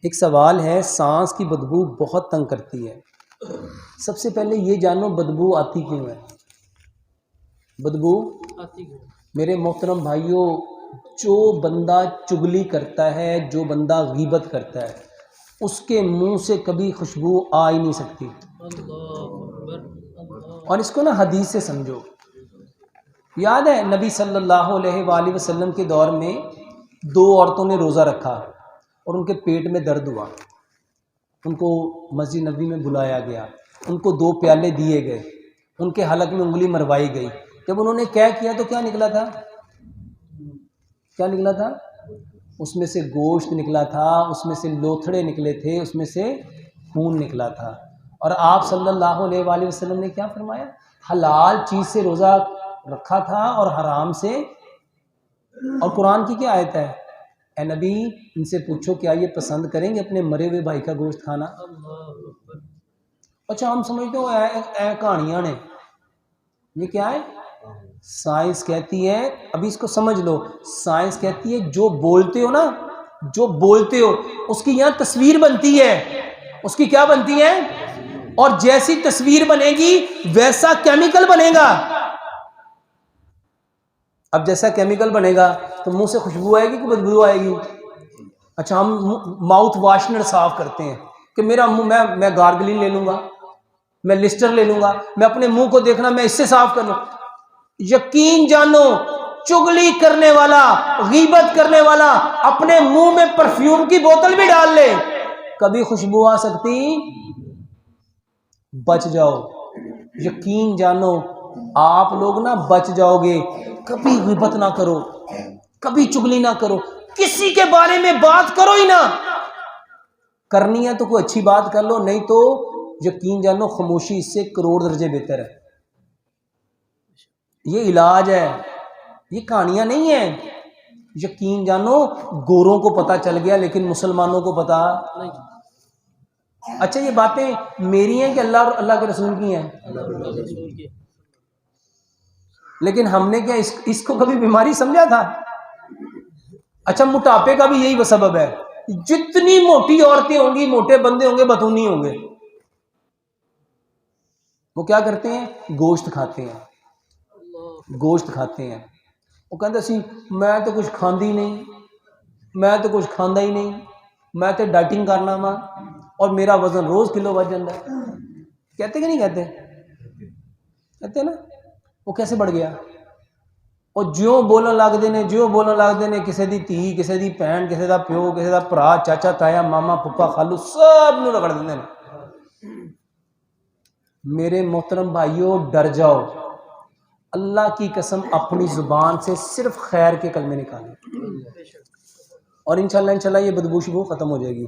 ایک سوال ہے، سانس کی بدبو بہت تنگ کرتی ہے۔ سب سے پہلے یہ جانو بدبو آتی کیوں ہے؟ بدبو میرے محترم بھائیوں، جو بندہ چغلی کرتا ہے، جو بندہ غیبت کرتا ہے، اس کے منہ سے کبھی خوشبو آ ہی نہیں سکتی۔ اور اس کو نا حدیث سے سمجھو۔ یاد ہے نبی صلی اللہ علیہ وآلہ وسلم کے دور میں دو عورتوں نے روزہ رکھا اور ان کے پیٹ میں درد ہوا، ان کو مسجد نبوی میں بلایا گیا، ان کو 2 پیالے دیے گئے، ان کے حلق میں انگلی مروائی گئی۔ جب انہوں نے کیا تو کیا نکلا تھا؟ کیا نکلا تھا؟ اس میں سے گوشت نکلا تھا، اس میں سے لوتھڑے نکلے تھے، اس میں سے خون نکلا تھا۔ اور آپ صلی اللہ علیہ وآلہ وسلم نے کیا فرمایا؟ حلال چیز سے روزہ رکھا تھا اور حرام سے۔ اور قرآن کی کیا آیت ہے؟ اے نبی ان سے پوچھو کیا یہ پسند کریں گے اپنے مرے ہوئے بھائی کا گوشت کھانا؟ اچھا ہم سمجھتے ہو اے کہانیاں نے، یہ کیا ہے؟ سائنس کہتی ہے، ابھی اس کو سمجھ لو، سائنس کہتی ہے جو بولتے ہو نا، جو بولتے ہو اس کی یہاں تصویر بنتی ہے، اس کی کیا بنتی ہے؟ اور جیسی تصویر بنے گی ویسا کیمیکل بنے گا۔ اب جیسا کیمیکل بنے گا تو منہ سے خوشبو آئے گی کہ بدبو آئے گی؟ اچھا ہم ماؤتھ واشنر صاف کرتے ہیں کہ میرا منہ، میں گارگلین لے لوں گا، میں لسٹر لے لوں گا، میں اپنے منہ کو دیکھنا میں اس سے صاف کر لوں۔ یقین جانو چغلی کرنے والا، غیبت کرنے والا اپنے منہ میں پرفیوم کی بوتل بھی ڈال لے، کبھی خوشبو آ سکتی؟ بچ جاؤ، یقین جانو آپ لوگ نا بچ جاؤ گے۔ کبھی غیبت نہ کرو، کبھی چغلی نہ کرو، کسی کے بارے میں بات کرو ہی نہ۔ کرنی ہے تو کوئی اچھی بات کر لو، نہیں تو یقین جانو خاموشی اس سے کروڑ درجے بہتر ہے۔ یہ علاج ہے، یہ کہانیاں نہیں ہیں۔ یقین جانو گوروں کو پتہ چل گیا لیکن مسلمانوں کو پتہ نہیں۔ اچھا یہ باتیں میری ہیں کہ اللہ اور اللہ کے رسول کی ہیں؟ لیکن ہم نے کیا اس کو کبھی بیماری سمجھا تھا؟ اچھا موٹاپے کا بھی یہی سبب ہے، جتنی موٹی عورتیں ہوں گی، موٹے بندے ہوں گے، بتونی ہوں گے، وہ کیا کرتے ہیں؟ گوشت کھاتے ہیں، گوشت کھاتے ہیں۔ وہ کہتے سی میں تو کچھ کھاندی نہیں، میں تو کچھ کھاندا ہی نہیں، میں تو ڈائٹنگ کرنا وا اور میرا وزن روز کلو بڑھ جاتا ہے۔ کہتے کہ نہیں کہتے؟ کہتے نا؟ وہ کیسے بڑھ گیا؟ اور جو بولن لگتے ہیں، جو بولن لگتے ہیں، کسی دی تھی، کسی دی بہن، کسی دا پیو، کسی دا بھرا، چاچا، تایا، ماما، پھپھا، خالو، سب نو رگڑ دیندے ہیں۔ میرے محترم بھائیوں ڈر جاؤ، اللہ کی قسم اپنی زبان سے صرف خیر کے کلمے نکالیں اور انشاءاللہ یہ بدبو شبو ختم ہو جائے گی۔